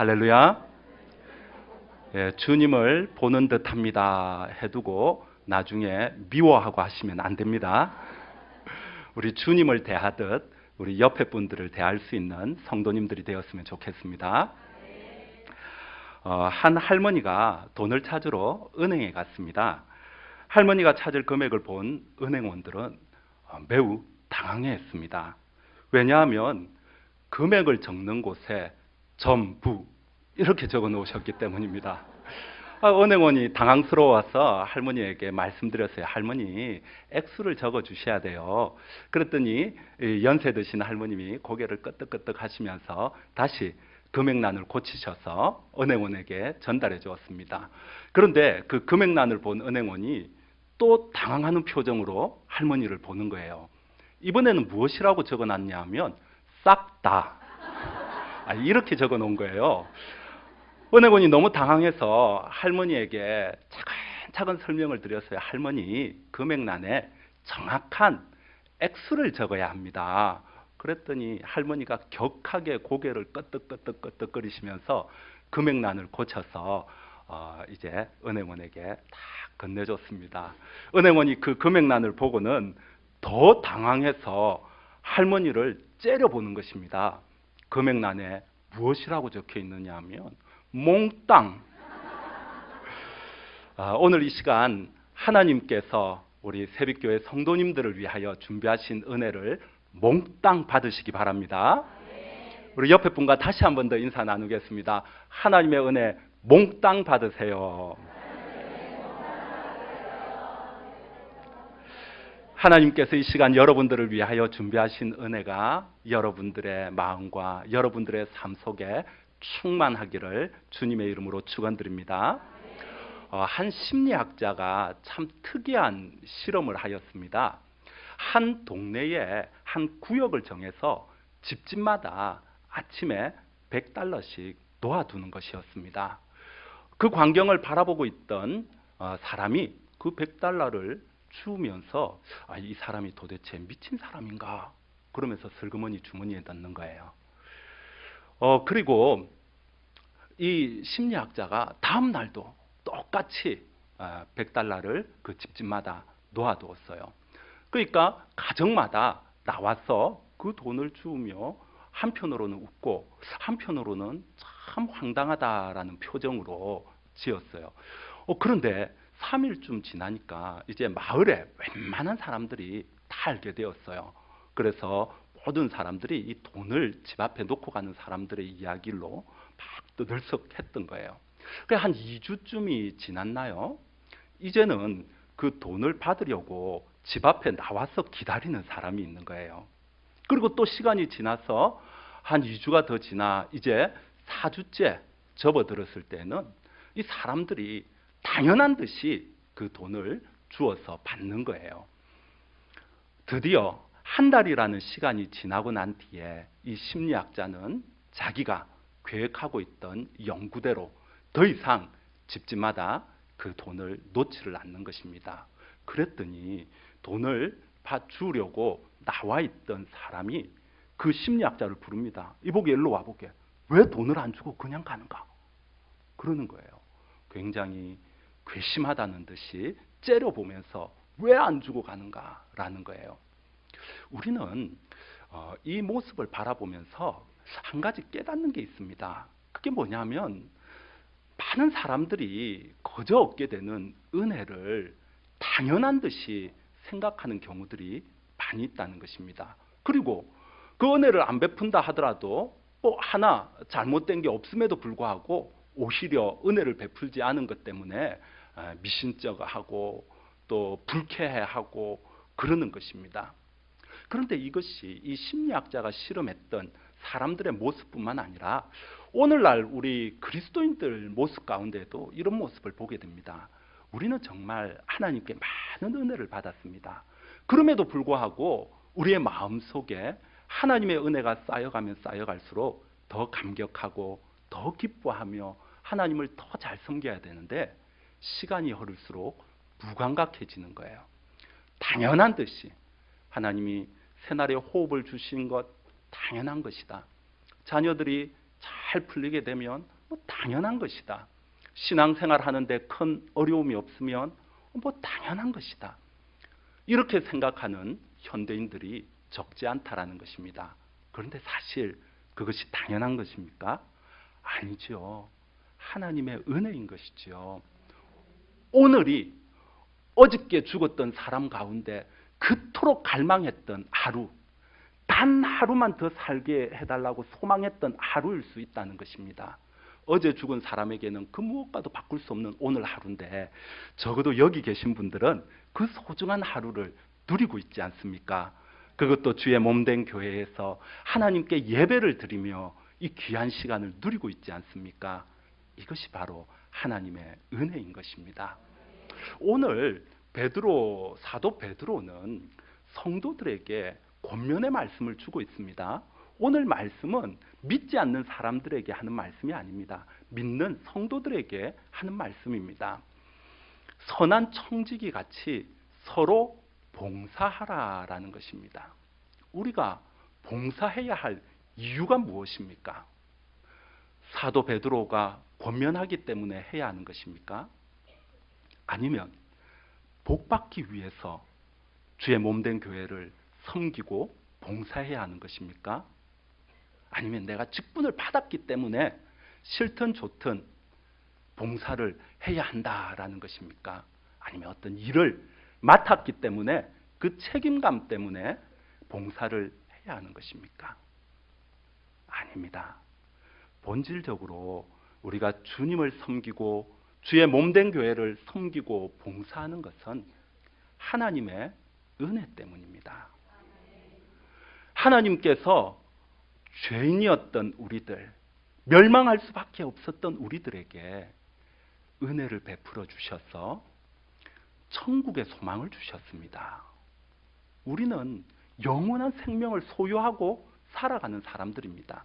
할렐루야. 예, 주님을 보는 듯합니다 해두고 나중에 미워하고 하시면 안 됩니다. 우리 주님을 대하듯 우리 옆에 분들을 대할 수 있는 성도님들이 되었으면 좋겠습니다. 한 할머니가 돈을 찾으러 은행에 갔습니다. 할머니가 찾을 금액을 본 은행원들은 매우 당황해했습니다. 왜냐하면 금액을 적는 곳에 전부 이렇게 적어 놓으셨기 때문입니다. 은행원이 당황스러워서 할머니에게 말씀드렸어요. 할머니, 액수를 적어 주셔야 돼요. 그랬더니 연세 드신 할머님이 고개를 끄덕끄덕 하시면서 다시 금액란을 고치셔서 은행원에게 전달해 주었습니다. 그런데 그 금액란을 본 은행원이 또 당황하는 표정으로 할머니를 보는 거예요. 이번에는 무엇이라고 적어 놨냐면 싹 다. 이렇게 적어 놓은 거예요. 은행원이 너무 당황해서 할머니에게 차근차근 설명을 드렸어요. 할머니, 금액란에 정확한 액수를 적어야 합니다. 그랬더니 할머니가 격하게 고개를 끄덕끄덕거리시면서 금액란을 고쳐서 이제 은행원에게 다 건네줬습니다. 은행원이 그 금액란을 보고는 더 당황해서 할머니를 째려보는 것입니다. 금액란에 무엇이라고 적혀 있느냐 하면 몽땅. 오늘 이 시간 하나님께서 우리 새벽교회 성도님들을 위하여 준비하신 은혜를 몽땅 받으시기 바랍니다. 우리 옆에 분과 다시 한 번 더 인사 나누겠습니다. 하나님의 은혜 몽땅 받으세요. 하나님께서 이 시간 여러분들을 위하여 준비하신 은혜가 여러분들의 마음과 여러분들의 삶 속에 충만하기를 주님의 이름으로 축원드립니다. 한 심리학자가 참 특이한 실험을 하였습니다. 한 동네에 한 구역을 정해서 집집마다 아침에 $100씩 놓아두는 것이었습니다. 그 광경을 바라보고 있던 사람이 그 $100를 주우면서 이 사람이 도대체 미친 사람인가? 그러면서 슬그머니 주머니에 넣는 거예요. 그리고 이 심리학자가 다음 날도 똑같이 $100를 그 집집마다 놓아두었어요. 그러니까 가정마다 나와서 그 돈을 주우며 한편으로는 웃고 한편으로는 참 황당하다라는 표정으로 지었어요. 그런데 3일쯤 지나니까 이제 마을에 웬만한 사람들이 다 알게 되었어요. 그래서 모든 사람들이 이 돈을 집 앞에 놓고 가는 사람들의 이야기로 막 떠들썩했던 거예요. 한 2주쯤이 지났나요? 이제는 그 돈을 받으려고 집 앞에 나와서 기다리는 사람이 있는 거예요. 그리고 또 시간이 지나서 한 2주가 더 지나 이제 4주째 접어들었을 때는 이 사람들이 당연한 듯이 그 돈을 주어서 받는 거예요. 드디어 한 달이라는 시간이 지나고 난 뒤에 이 심리학자는 자기가 계획하고 있던 연구대로 더 이상 집집마다 그 돈을 놓지를 않는 것입니다. 그랬더니 돈을 주려고 나와 있던 사람이 그 심리학자를 부릅니다. 이보게, 일로 와보게. 왜 돈을 안 주고 그냥 가는가? 그러는 거예요. 굉장히 괘씸하다는 듯이 째려보면서 왜 안 주고 가는가라는 거예요. 우리는 이 모습을 바라보면서 한 가지 깨닫는 게 있습니다. 그게 뭐냐면 많은 사람들이 거저 얻게 되는 은혜를 당연한 듯이 생각하는 경우들이 많이 있다는 것입니다. 그리고 그 은혜를 안 베푼다 하더라도 하나 잘못된 게 없음에도 불구하고 오히려 은혜를 베풀지 않은 것 때문에 미심쩍어하고 또 불쾌해하고 그러는 것입니다. 그런데 이것이 이 심리학자가 실험했던 사람들의 모습뿐만 아니라 오늘날 우리 그리스도인들 모습 가운데도 이런 모습을 보게 됩니다. 우리는 정말 하나님께 많은 은혜를 받았습니다. 그럼에도 불구하고 우리의 마음속에 하나님의 은혜가 쌓여가면 쌓여갈수록 더 감격하고 더 기뻐하며 하나님을 더 잘 섬겨야 되는데 시간이 흐를수록 무감각해지는 거예요. 당연한 듯이 하나님이 새날에 호흡을 주신 것 당연한 것이다. 자녀들이 잘 풀리게 되면 당연한 것이다. 신앙생활 하는데 큰 어려움이 없으면 당연한 것이다. 이렇게 생각하는 현대인들이 적지 않다라는 것입니다. 그런데 사실 그것이 당연한 것입니까? 아니죠. 하나님의 은혜인 것이죠. 오늘이 어저께 죽었던 사람 가운데 그토록 갈망했던 하루, 단 하루만 더 살게 해달라고 소망했던 하루일 수 있다는 것입니다. 어제 죽은 사람에게는 그 무엇과도 바꿀 수 없는 오늘 하루인데 적어도 여기 계신 분들은 그 소중한 하루를 누리고 있지 않습니까? 그것도 주의 몸된 교회에서 하나님께 예배를 드리며 이 귀한 시간을 누리고 있지 않습니까? 이것이 바로 하나님의 은혜인 것입니다. 오늘 사도 베드로는 성도들에게 권면의 말씀을 주고 있습니다. 오늘 말씀은 믿지 않는 사람들에게 하는 말씀이 아닙니다. 믿는 성도들에게 하는 말씀입니다. 선한 청지기 같이 서로 봉사하라라는 것입니다. 우리가 봉사해야 할 이유가 무엇입니까? 사도 베드로가 권면하기 때문에 해야 하는 것입니까? 아니면 복받기 위해서 주의 몸된 교회를 섬기고 봉사해야 하는 것입니까? 아니면 내가 직분을 받았기 때문에 싫든 좋든 봉사를 해야 한다라는 것입니까? 아니면 어떤 일을 맡았기 때문에 그 책임감 때문에 봉사를 해야 하는 것입니까? 아닙니다. 본질적으로 우리가 주님을 섬기고 주의 몸된 교회를 섬기고 봉사하는 것은 하나님의 은혜 때문입니다. 하나님께서 죄인이었던 우리들, 멸망할 수밖에 없었던 우리들에게 은혜를 베풀어 주셔서 천국의 소망을 주셨습니다. 우리는 영원한 생명을 소유하고 살아가는 사람들입니다.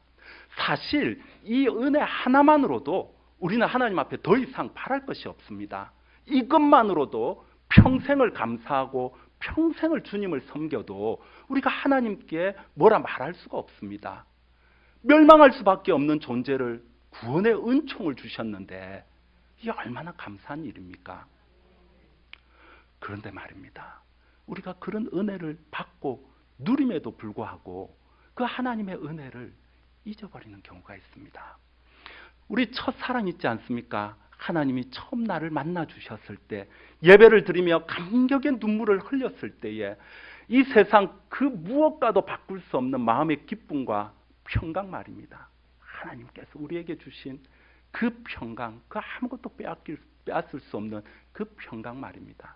사실 이 은혜 하나만으로도 우리는 하나님 앞에 더 이상 바랄 것이 없습니다. 이것만으로도 평생을 감사하고 평생을 주님을 섬겨도 우리가 하나님께 뭐라 말할 수가 없습니다. 멸망할 수밖에 없는 존재를 구원의 은총을 주셨는데 이게 얼마나 감사한 일입니까? 그런데 말입니다. 우리가 그런 은혜를 받고 누림에도 불구하고 그 하나님의 은혜를 잊어버리는 경우가 있습니다. 우리 첫사랑 있지 않습니까? 하나님이 처음 나를 만나 주셨을 때 예배를 드리며 감격의 눈물을 흘렸을 때에 이 세상 그 무엇과도 바꿀 수 없는 마음의 기쁨과 평강 말입니다. 하나님께서 우리에게 주신 그 평강, 그 아무것도 빼앗을 수 없는 그 평강 말입니다.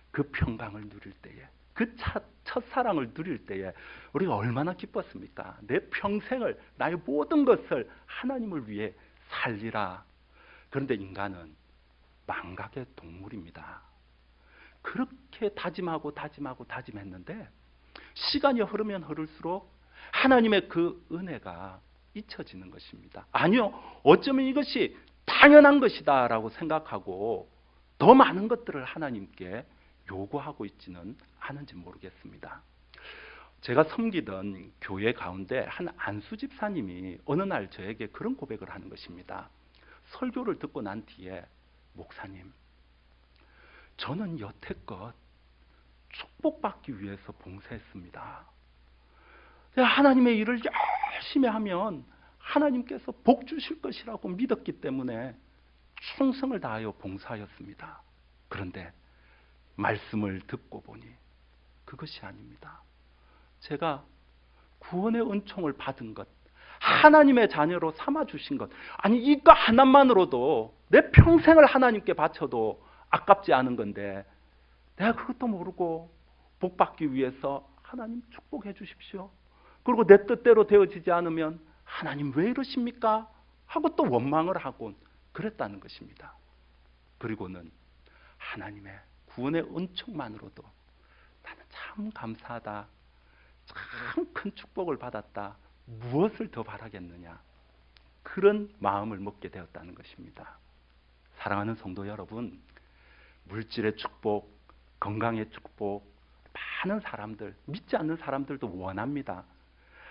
그 평강을 누릴 때에, 그 첫사랑을 누릴 때에 우리가 얼마나 기뻤습니까? 내 평생을, 나의 모든 것을 하나님을 위해 살리라. 그런데 인간은 망각의 동물입니다. 그렇게 다짐했는데 시간이 흐르면 흐를수록 하나님의 그 은혜가 잊혀지는 것입니다. 아니요, 어쩌면 이것이 당연한 것이다 라고 생각하고 더 많은 것들을 하나님께 요구하고 있지는 않은지 모르겠습니다. 제가 섬기던 교회 가운데 한 안수 집사님이 어느 날 저에게 그런 고백을 하는 것입니다. 설교를 듣고 난 뒤에, 목사님, 저는 여태껏 축복받기 위해서 봉사했습니다. 하나님의 일을 열심히 하면 하나님께서 복 주실 것이라고 믿었기 때문에 충성을 다하여 봉사하였습니다. 그런데 말씀을 듣고 보니 그것이 아닙니다. 제가 구원의 은총을 받은 것, 하나님의 자녀로 삼아주신 것, 아니 이거 하나만으로도 내 평생을 하나님께 바쳐도 아깝지 않은 건데 내가 그것도 모르고 복받기 위해서 하나님 축복해 주십시오. 그리고 내 뜻대로 되어지지 않으면 하나님 왜 이러십니까? 하고 또 원망을 하고 그랬다는 것입니다. 그리고는 하나님의 구원의 은총만으로도 나는 참 감사하다, 참 큰 축복을 받았다, 무엇을 더 바라겠느냐, 그런 마음을 먹게 되었다는 것입니다. 사랑하는 성도 여러분, 물질의 축복, 건강의 축복, 많은 사람들, 믿지 않는 사람들도 원합니다.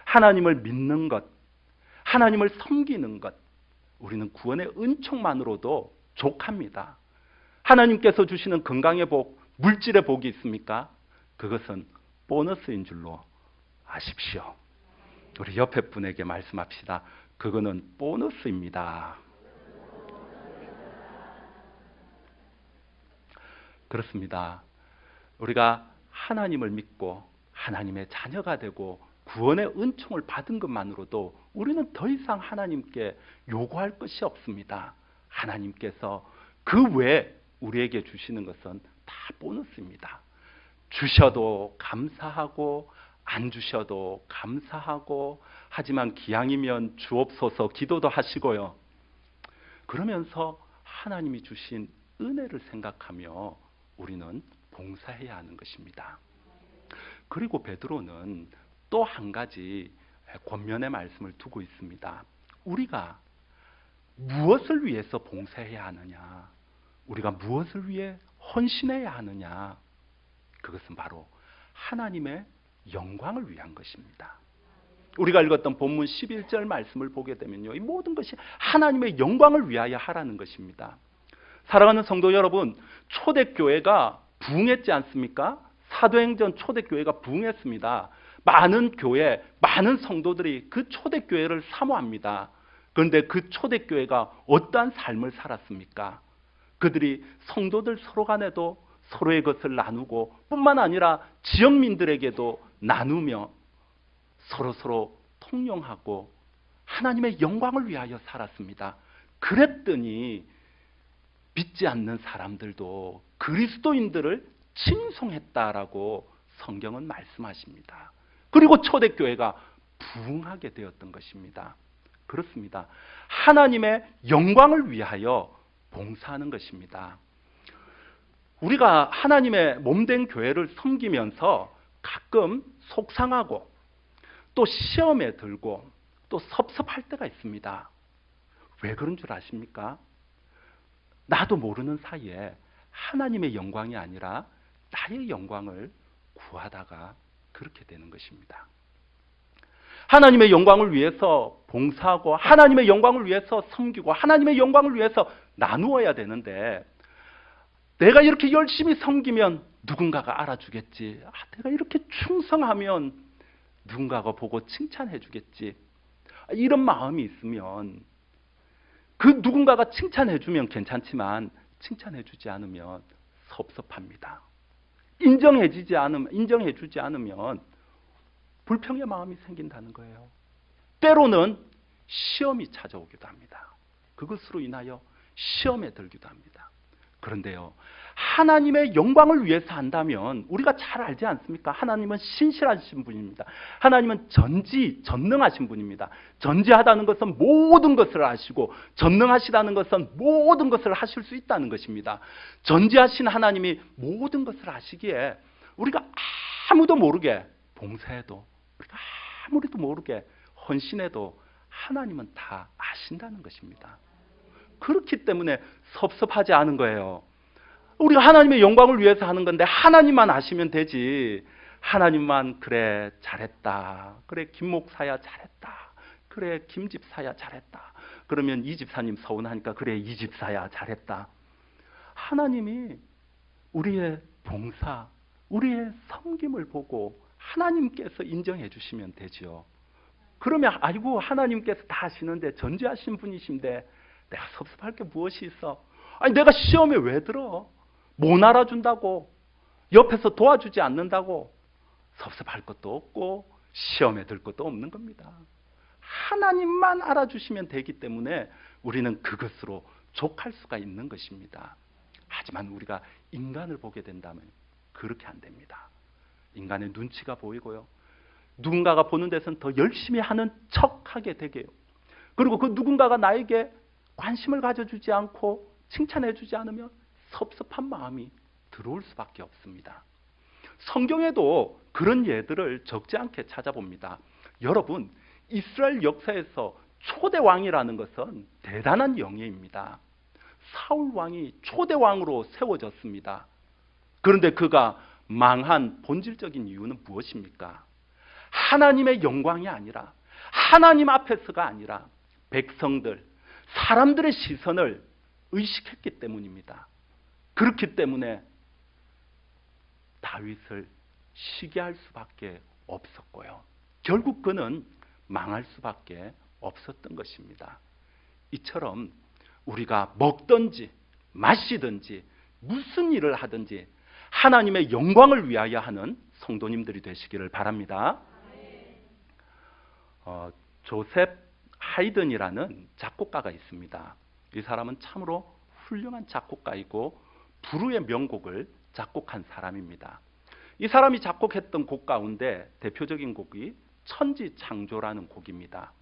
하나님을 믿는 것, 하나님을 섬기는 것, 우리는 구원의 은총만으로도 족합니다. 하나님께서 주시는 건강의 복, 물질의 복이 있습니까? 그것은 보너스인 줄로 아십시오. 우리 옆에 분에게 말씀합시다. 그거는 보너스입니다. 그렇습니다. 우리가 하나님을 믿고 하나님의 자녀가 되고 구원의 은총을 받은 것만으로도 우리는 더 이상 하나님께 요구할 것이 없습니다. 하나님께서 그 외에 우리에게 주시는 것은 다 보너스입니다. 주셔도 감사하고 안 주셔도 감사하고, 하지만 기왕이면 주옵소서 기도도 하시고요. 그러면서 하나님이 주신 은혜를 생각하며 우리는 봉사해야 하는 것입니다. 그리고 베드로는 또 한 가지 권면의 말씀을 두고 있습니다. 우리가 무엇을 위해서 봉사해야 하느냐, 우리가 무엇을 위해 헌신해야 하느냐, 그것은 바로 하나님의 영광을 위한 것입니다. 우리가 읽었던 본문 11절 말씀을 보게 되면요, 이 모든 것이 하나님의 영광을 위하여 하라는 것입니다. 사랑하는 성도 여러분, 초대교회가 부흥했지 않습니까? 사도행전 초대교회가 부흥했습니다. 많은 교회, 많은 성도들이 그 초대교회를 사모합니다. 그런데 그 초대교회가 어떠한 삶을 살았습니까? 그들이 성도들 서로 간에도 서로의 것을 나누고, 뿐만 아니라 지역민들에게도 나누며 서로 통용하고 하나님의 영광을 위하여 살았습니다. 그랬더니 믿지 않는 사람들도 그리스도인들을 칭송했다라고 성경은 말씀하십니다. 그리고 초대교회가 부흥하게 되었던 것입니다. 그렇습니다. 하나님의 영광을 위하여 봉사하는 것입니다. 우리가 하나님의 몸된 교회를 섬기면서 가끔 속상하고 또 시험에 들고 또 섭섭할 때가 있습니다. 왜 그런 줄 아십니까? 나도 모르는 사이에 하나님의 영광이 아니라 나의 영광을 구하다가 그렇게 되는 것입니다. 하나님의 영광을 위해서 봉사하고 하나님의 영광을 위해서 섬기고 하나님의 영광을 위해서 나누어야 되는데, 내가 이렇게 열심히 섬기면 누군가가 알아주겠지, 내가 이렇게 충성하면 누군가가 보고 칭찬해 주겠지, 이런 마음이 있으면 그 누군가가 칭찬해 주면 괜찮지만 칭찬해 주지 않으면 섭섭합니다. 인정해 주지 않으면 불평의 마음이 생긴다는 거예요. 때로는 시험이 찾아오기도 합니다. 그것으로 인하여 시험에 들기도 합니다. 그런데요, 하나님의 영광을 위해서 한다면 우리가 잘 알지 않습니까? 하나님은 신실하신 분입니다. 하나님은 전능하신 분입니다. 전지하다는 것은 모든 것을 아시고 전능하시다는 것은 모든 것을 하실 수 있다는 것입니다. 전지하신 하나님이 모든 것을 아시기에 우리가 아무도 모르게 봉사해도, 우리가 아무리도 모르게 헌신해도 하나님은 다 아신다는 것입니다. 그렇기 때문에 섭섭하지 않은 거예요. 우리가 하나님의 영광을 위해서 하는 건데 하나님만 아시면 되지, 하나님만 그래 잘했다, 그래 김 목사야 잘했다, 그래 김 집사야 잘했다, 그러면 이 집사님 서운하니까 그래 이 집사야 잘했다. 하나님이 우리의 봉사, 우리의 섬김을 보고 하나님께서 인정해 주시면 되죠. 그러면 아이고 하나님께서 다 아시는데, 전지하신 분이신데 내가 섭섭할 게 무엇이 있어? 아니 내가 시험에 왜 들어? 못 알아준다고, 옆에서 도와주지 않는다고 섭섭할 것도 없고 시험에 들 것도 없는 겁니다. 하나님만 알아주시면 되기 때문에 우리는 그것으로 족할 수가 있는 것입니다. 하지만 우리가 인간을 보게 된다면 그렇게 안 됩니다. 인간의 눈치가 보이고요, 누군가가 보는 데서는 더 열심히 하는 척하게 되게요. 그리고 그 누군가가 나에게 관심을 가져주지 않고 칭찬해주지 않으면 섭섭한 마음이 들어올 수밖에 없습니다. 성경에도 그런 예들을 적지 않게 찾아봅니다. 여러분, 이스라엘 역사에서 초대 왕이라는 것은 대단한 영예입니다. 사울 왕이 초대 왕으로 세워졌습니다. 그런데 그가 망한 본질적인 이유는 무엇입니까? 하나님의 영광이 아니라 하나님 앞에서가 아니라 백성들, 사람들의 시선을 의식했기 때문입니다. 그렇기 때문에 다윗을 시기할 수밖에 없었고요. 결국 그는 망할 수밖에 없었던 것입니다. 이처럼 우리가 먹든지 마시든지 무슨 일을 하든지 하나님의 영광을 위하여 하는 성도님들이 되시기를 바랍니다. 조셉 하이든이라는 작곡가가 있습니다. 이 사람은 참으로 훌륭한 작곡가이고 불후의 명곡을 작곡한 사람입니다. 이 사람이 작곡했던 곡 가운데 대표적인 곡이 천지창조라는 곡입니다.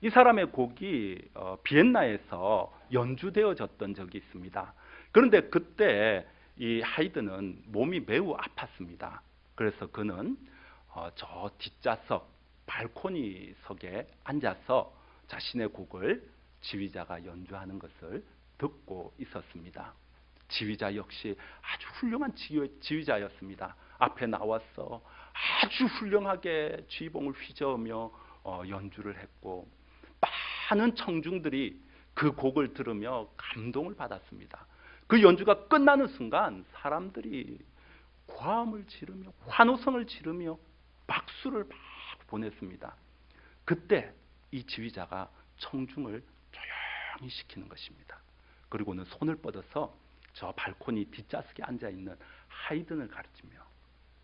이 사람의 곡이 비엔나에서 연주되어졌던 적이 있습니다. 그런데 그때 이 하이든은 몸이 매우 아팠습니다. 그래서 그는 저 뒷좌석 발코니석에 앉아서 자신의 곡을 지휘자가 연주하는 것을 듣고 있었습니다. 지휘자 역시 아주 훌륭한 지휘자였습니다. 앞에 나와서 아주 훌륭하게 지휘봉을 휘저으며 연주를 했고 많은 청중들이 그 곡을 들으며 감동을 받았습니다. 그 연주가 끝나는 순간 사람들이 고함을 지르며 환호성을 지르며 박수를 막 보냈습니다. 그때 이 지휘자가 청중을 조용히 시키는 것입니다. 그리고는 손을 뻗어서 저 발코니 뒷좌석에 앉아있는 하이든을 가르치며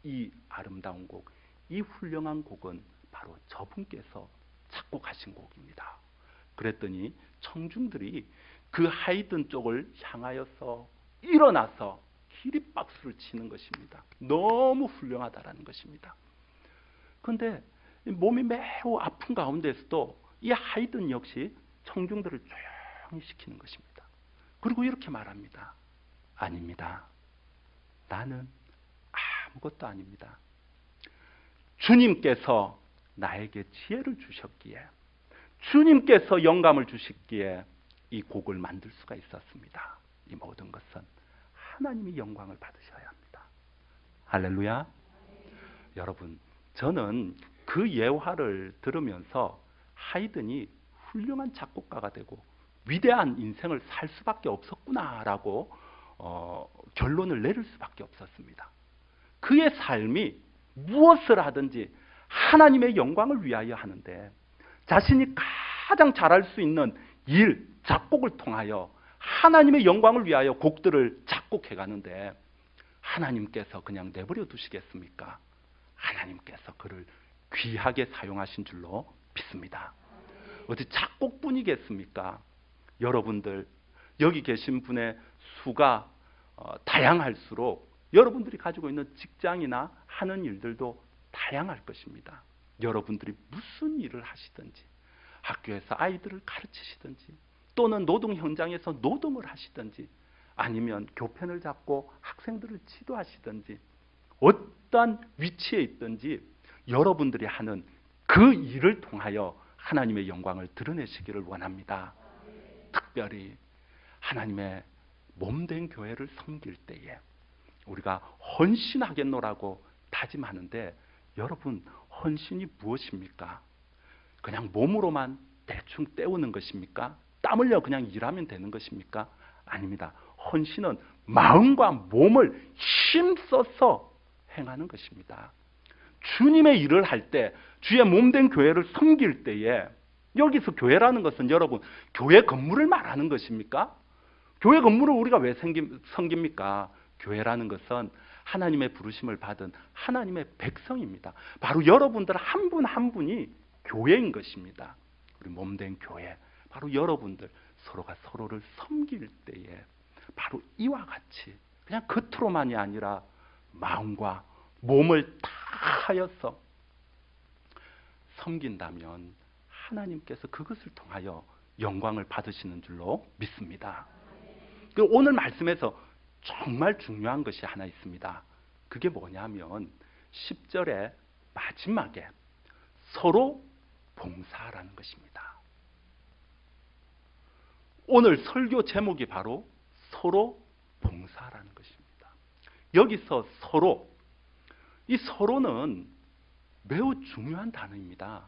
이 아름다운 곡, 이 훌륭한 곡은 바로 저분께서 작곡하신 곡입니다. 그랬더니 청중들이 그 하이든 쪽을 향하여서 일어나서 기립박수를 치는 것입니다. 너무 훌륭하다라는 것입니다. 그런데 몸이 매우 아픈 가운데서도 이 하이든 역시 청중들을 조용히 시키는 것입니다. 그리고 이렇게 말합니다. 아닙니다. 나는 아무것도 아닙니다. 주님께서 나에게 지혜를 주셨기에, 주님께서 영감을 주셨기에 이 곡을 만들 수가 있었습니다. 이 모든 것은 하나님이 영광을 받으셔야 합니다. 할렐루야. 여러분, 저는 그 예화를 들으면서 하이든이 훌륭한 작곡가가 되고 위대한 인생을 살 수밖에 없었구나라고 결론을 내릴 수밖에 없었습니다. 그의 삶이 무엇을 하든지 하나님의 영광을 위하여 하는데 자신이 가장 잘할 수 있는 일, 작곡을 통하여 하나님의 영광을 위하여 곡들을 작곡해 가는데 하나님께서 그냥 내버려 두시겠습니까? 하나님께서 그를 귀하게 사용하신 줄로 믿습니다. 어디 작곡뿐이겠습니까? 여러분들 여기 계신 분의 수가 다양할수록 여러분들이 가지고 있는 직장이나 하는 일들도 다양할 것입니다. 여러분들이 무슨 일을 하시든지 학교에서 아이들을 가르치시든지 또는 노동 현장에서 노동을 하시든지 아니면 교편을 잡고 학생들을 지도하시든지 어떠한 위치에 있든지 여러분들이 하는 그 일을 통하여 하나님의 영광을 드러내시기를 원합니다. 특별히 하나님의 몸된 교회를 섬길 때에 우리가 헌신하겠노라고 다짐하는데 여러분 헌신이 무엇입니까? 그냥 몸으로만 대충 때우는 것입니까? 땀 흘려 그냥 일하면 되는 것입니까? 아닙니다. 헌신은 마음과 몸을 힘써서 행하는 것입니다. 주님의 일을 할 때 주의 몸된 교회를 섬길 때에 여기서 교회라는 것은 여러분 교회 건물을 말하는 것입니까? 교회 건물을 우리가 왜 섬깁니까? 교회라는 것은 하나님의 부르심을 받은 하나님의 백성입니다. 바로 여러분들 한 분 한 분이 교회인 것입니다. 우리 몸된 교회, 바로 여러분들 서로가 서로를 섬길 때에 바로 이와 같이 그냥 겉으로만이 아니라 마음과 몸을 다하여서 섬긴다면 하나님께서 그것을 통하여 영광을 받으시는 줄로 믿습니다. 오늘 말씀에서 정말 중요한 것이 하나 있습니다. 그게 뭐냐면 10절의 마지막에 서로 봉사하라는 것입니다. 오늘 설교 제목이 바로 서로 봉사하라는 것입니다. 여기서 서로, 이 서로는 매우 중요한 단어입니다.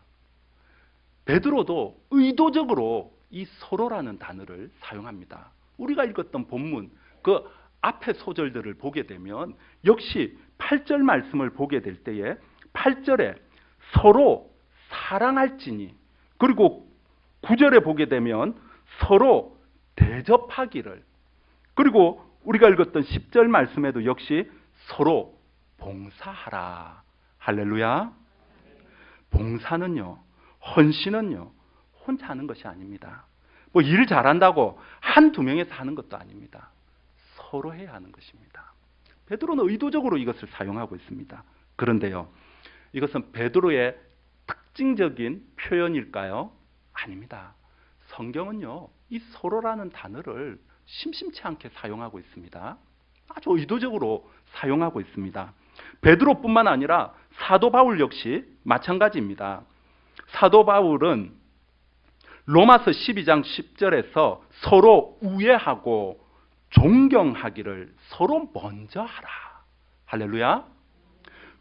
베드로도 의도적으로 이 서로라는 단어를 사용합니다. 우리가 읽었던 본문 그 앞에 소절들을 보게 되면 역시 8절 말씀을 보게 될 때에 8절에 서로 사랑할지니, 그리고 9절에 보게 되면 서로 대접하기를, 그리고 우리가 읽었던 10절 말씀에도 역시 서로 봉사하라. 할렐루야. 봉사는요, 헌신은요, 혼자 하는 것이 아닙니다. 뭐 일 잘한다고 한두 명에서 하는 것도 아닙니다. 서로 해야 하는 것입니다. 베드로는 의도적으로 이것을 사용하고 있습니다. 그런데요, 이것은 베드로의 특징적인 표현일까요? 아닙니다. 성경은요, 이 서로라는 단어를 심심치 않게 사용하고 있습니다. 아주 의도적으로 사용하고 있습니다. 베드로뿐만 아니라 사도 바울 역시 마찬가지입니다. 사도 바울은 로마서 12장 10절에서 서로 우애하고 존경하기를 서로 먼저 하라. 할렐루야.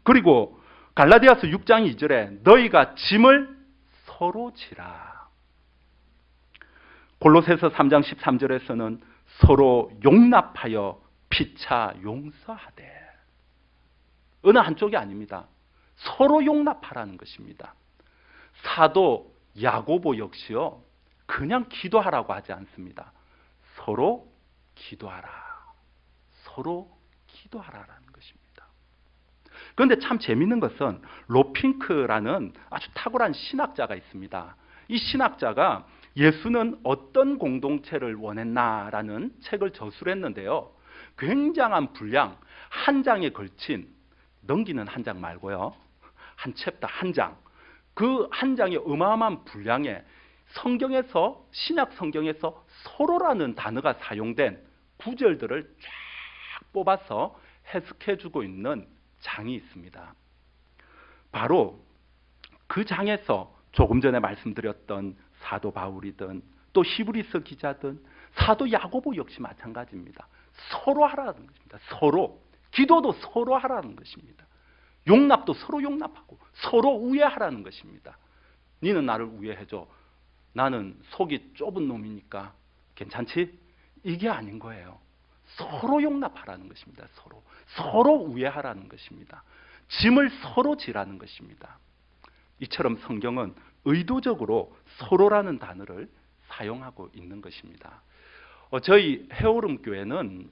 그리고 갈라디아서 6장 2절에 너희가 짐을 서로 지라. 골로새서 3장 13절에서는 서로 용납하여 피차 용서하되. 어느 한쪽이 아닙니다. 서로 용납하라는 것입니다. 사도 야고보 역시요, 그냥 기도하라고 하지 않습니다. 서로 기도하라. 서로 기도하라라는 것입니다. 그런데 참 재미있는 것은 로핑크라는 아주 탁월한 신학자가 있습니다. 이 신학자가 예수는 어떤 공동체를 원했나라는 책을 저술했는데요. 굉장한 분량, 한 장에 걸친, 넘기는 한 장 말고요, 한 챕터 한 장, 그 한 장의 어마어마한 분량에 성경에서, 신약 성경에서 서로라는 단어가 사용된 구절들을 쫙 뽑아서 해석해주고 있는 장이 있습니다. 바로 그 장에서 조금 전에 말씀드렸던 사도 바울이든 또 히브리서 기자든 사도 야고보 역시 마찬가지입니다. 서로 하라는 것입니다. 서로. 기도도 서로 하라는 것입니다. 용납도 서로 용납하고 서로 우애하라는 것입니다. 너는 나를 우애해줘. 나는 속이 좁은 놈이니까 괜찮지? 이게 아닌 거예요. 서로 용납하라는 것입니다. 서로 우애하라는 것입니다. 짐을 서로 지라는 것입니다. 이처럼 성경은 의도적으로 서로라는 단어를 사용하고 있는 것입니다. 저희 해오름 교회는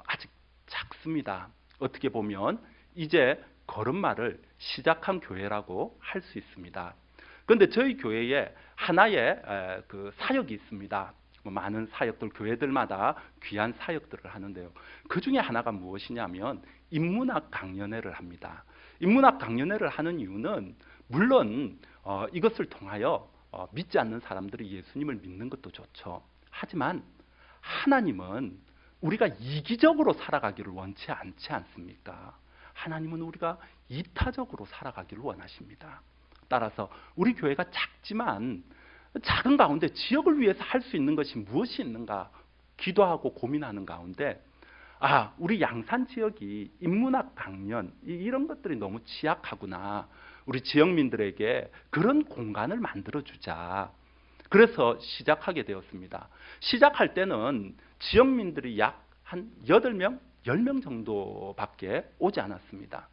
아직 작습니다. 어떻게 보면 이제 걸음마를 시작한 교회라고 할 수 있습니다. 그런데 저희 교회에 하나의 그 사역이 있습니다. 많은 사역들, 교회들마다 귀한 사역들을 하는데요. 그 중에 하나가 무엇이냐면 인문학 강연회를 합니다. 인문학 강연회를 하는 이유는 물론 이것을 통하여 믿지 않는 사람들이 예수님을 믿는 것도 좋죠. 하지만 하나님은 우리가 이기적으로 살아가기를 원치 않지 않습니까? 하나님은 우리가 이타적으로 살아가기를 원하십니다. 따라서 우리 교회가 작지만 작은 가운데 지역을 위해서 할 수 있는 것이 무엇이 있는가 기도하고 고민하는 가운데 우리 양산 지역이 인문학 강연 이런 것들이 너무 취약하구나. 우리 지역민들에게 그런 공간을 만들어주자. 그래서 시작하게 되었습니다. 시작할 때는 지역민들이 약 한 8명, 10명 정도밖에 오지 않았습니다.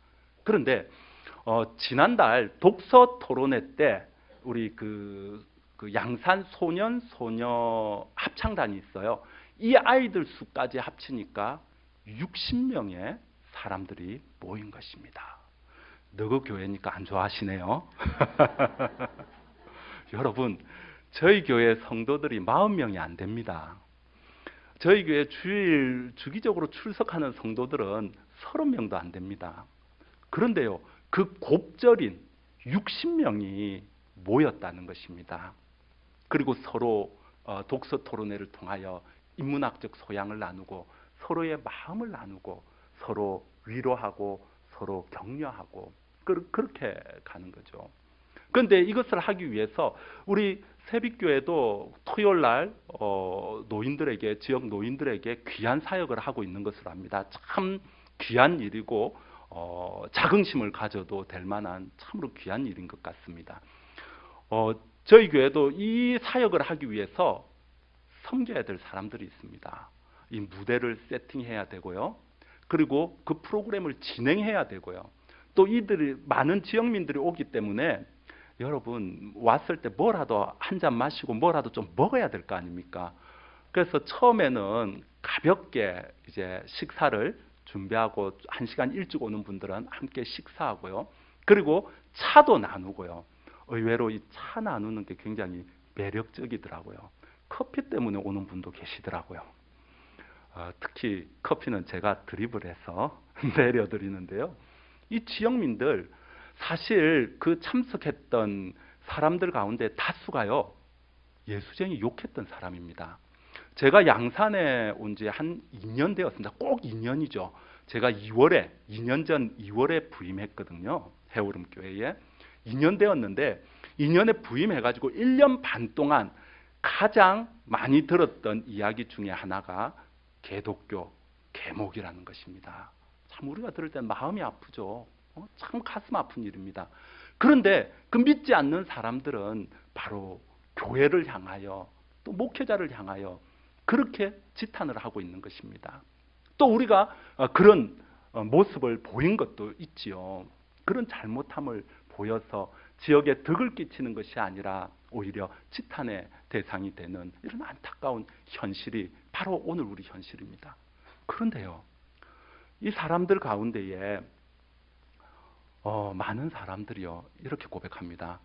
그런데 지난달 독서 토론회 때 우리 그 양산 소년 소녀 합창단이 있어요. 이 아이들 수까지 합치니까 60명의 사람들이 모인 것입니다. 너그 교회니까 안 좋아하시네요. 여러분, 저희 교회 성도들이 40명이 안 됩니다. 저희 교회 주기적으로 출석하는 성도들은 30명도 안 됩니다. 그런데요, 그 곱절인 60명이 모였다는 것입니다. 그리고 서로 독서 토론회를 통하여 인문학적 소양을 나누고 서로의 마음을 나누고 서로 위로하고 서로 격려하고 그렇게 가는 거죠. 그런데 이것을 하기 위해서 우리 새빛교회도 토요일 날 노인들에게, 지역 노인들에게 귀한 사역을 하고 있는 것으로 압니다. 참 귀한 일이고 자긍심을 가져도 될 만한 참으로 귀한 일인 것 같습니다. 저희 교회도 이 사역을 하기 위해서 섬겨야 될 사람들이 있습니다. 이 무대를 세팅해야 되고요. 그리고 그 프로그램을 진행해야 되고요. 또 이들이 많은 지역민들이 오기 때문에 여러분 왔을 때 뭐라도 한 잔 마시고 뭐라도 좀 먹어야 될 거 아닙니까? 그래서 처음에는 가볍게 이제 식사를 준비하고 1시간 일찍 오는 분들은 함께 식사하고요. 그리고 차도 나누고요. 의외로 이 차 나누는 게 굉장히 매력적이더라고요. 커피 때문에 오는 분도 계시더라고요. 특히 커피는 제가 드립을 해서 내려드리는데요. 이 지역민들 사실 그 참석했던 사람들 가운데 다수가요. 예수쟁이 욕했던 사람입니다. 제가 양산에 온 지 한 2년 되었습니다. 꼭 2년이죠. 제가 2년 전 2월에 부임했거든요. 해오름교회에. 2년 되었는데 2년에 부임해가지고 1년 반 동안 가장 많이 들었던 이야기 중에 하나가 개독교, 개목이라는 것입니다. 참 우리가 들을 때 마음이 아프죠. 참 가슴 아픈 일입니다. 그런데 그 믿지 않는 사람들은 바로 교회를 향하여 또 목회자를 향하여 그렇게 지탄을 하고 있는 것입니다. 또 우리가 그런 모습을 보인 것도 있지요. 그런 잘못함을 보여서 지역에 덕을 끼치는 것이 아니라 오히려 지탄의 대상이 되는 이런 안타까운 현실이 바로 오늘 우리 현실입니다. 그런데요, 이 사람들 가운데에 많은 사람들이요 이렇게 고백합니다.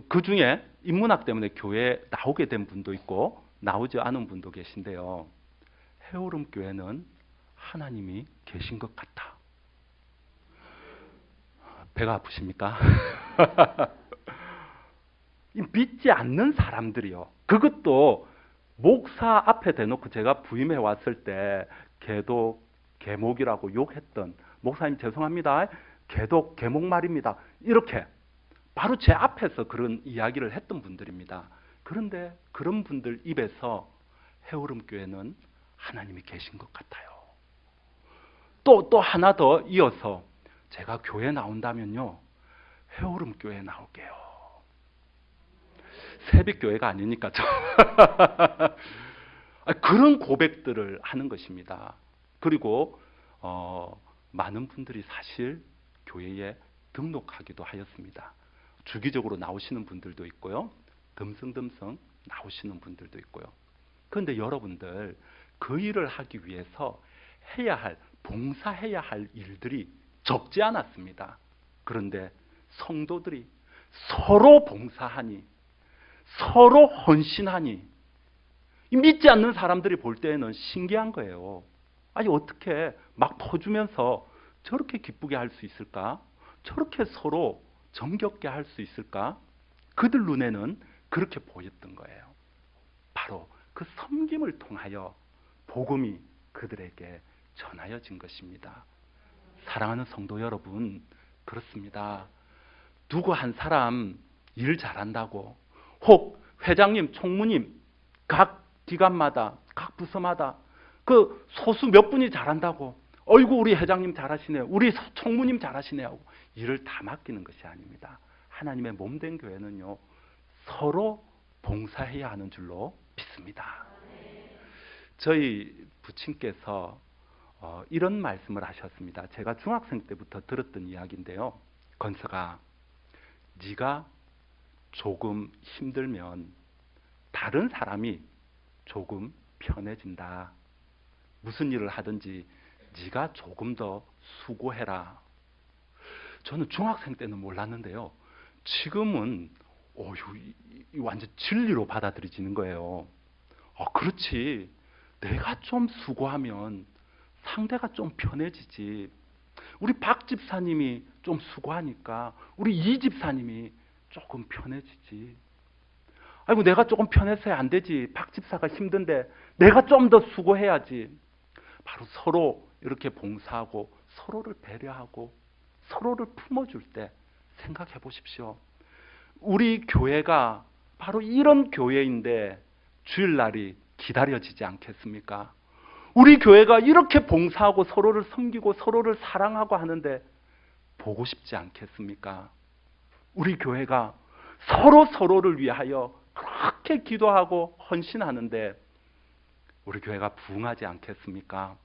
그 중에 인문학 때문에 교회에 나오게 된 분도 있고 나오지 않은 분도 계신데요. 해오름 교회는 하나님이 계신 것 같다. 배가 아프십니까? 믿지 않는 사람들이요. 그것도 목사 앞에 대놓고 제가 부임해 왔을 때 개독, 개목이라고 욕했던 목사님 죄송합니다. 개독, 개목 말입니다. 이렇게 바로 제 앞에서 그런 이야기를 했던 분들입니다. 그런데 그런 분들 입에서 해오름 교회는 하나님이 계신 것 같아요. 또 하나 더 이어서 제가 교회 나온다면요. 해오름 교회 나올게요. 새벽교회가 아니니까 그런 고백들을 하는 것입니다. 그리고 많은 분들이 사실 교회에 등록하기도 하였습니다. 주기적으로 나오시는 분들도 있고요. 듬성듬성 나오시는 분들도 있고요. 그런데 여러분들 그 일을 하기 위해서 해야 할, 봉사해야 할 일들이 적지 않았습니다. 그런데 성도들이 서로 봉사하니, 서로 헌신하니, 믿지 않는 사람들이 볼 때에는 신기한 거예요. 아니 어떻게 막 퍼주면서 저렇게 기쁘게 할 수 있을까? 저렇게 서로 정겹게 할 수 있을까? 그들 눈에는 그렇게 보였던 거예요. 바로 그 섬김을 통하여 복음이 그들에게 전하여진 것입니다. 사랑하는 성도 여러분, 그렇습니다. 누구 한 사람 일 잘한다고, 혹 회장님, 총무님, 각 기관마다, 각 부서마다 그 소수 몇 분이 잘한다고, 어이구 우리 회장님 잘하시네요, 우리 총무님 잘하시네요 하고 일을 다 맡기는 것이 아닙니다. 하나님의 몸된 교회는요, 서로 봉사해야 하는 줄로 믿습니다. 저희 부친께서 이런 말씀을 하셨습니다. 제가 중학생 때부터 들었던 이야기인데요. 건서가, 네가 조금 힘들면 다른 사람이 조금 편해진다. 무슨 일을 하든지 네가 조금 더 수고해라. 저는 중학생 때는 몰랐는데요. 지금은 완전 진리로 받아들여지는 거예요. 그렇지. 내가 좀 수고하면 상대가 좀 편해지지. 우리 박 집사님이 좀 수고하니까 우리 이 집사님이 조금 편해지지. 아이고 내가 조금 편해서야 안 되지. 박 집사가 힘든데 내가 좀 더 수고해야지. 바로 서로 이렇게 봉사하고 서로를 배려하고 서로를 품어줄 때 생각해 보십시오. 우리 교회가 바로 이런 교회인데 주일날이 기다려지지 않겠습니까? 우리 교회가 이렇게 봉사하고 서로를 섬기고 서로를 사랑하고 하는데 보고 싶지 않겠습니까? 우리 교회가 서로 서로를 위하여 그렇게 기도하고 헌신하는데 우리 교회가 부응하지 않겠습니까?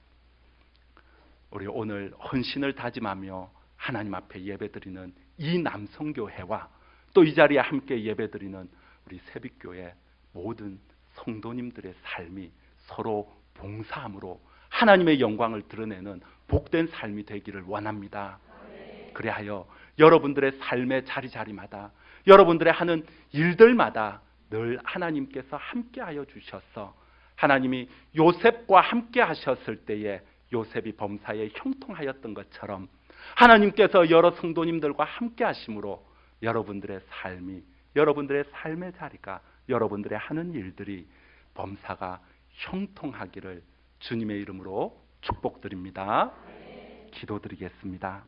우리 오늘 헌신을 다짐하며 하나님 앞에 예배드리는 이 남성교회와 또 이 자리에 함께 예배드리는 우리 새빛교회 모든 성도님들의 삶이 서로 봉사함으로 하나님의 영광을 드러내는 복된 삶이 되기를 원합니다. 그리하여 여러분들의 삶의 자리자리마다 여러분들의 하는 일들마다 늘 하나님께서 함께하여 주셔서 하나님이 요셉과 함께 하셨을 때에 요셉이 범사에 형통하였던 것처럼 하나님께서 여러 성도님들과 함께 하심으로 여러분들의 삶이, 여러분들의 삶의 자리가, 여러분들의 하는 일들이 범사가 형통하기를 주님의 이름으로 축복드립니다. 기도드리겠습니다.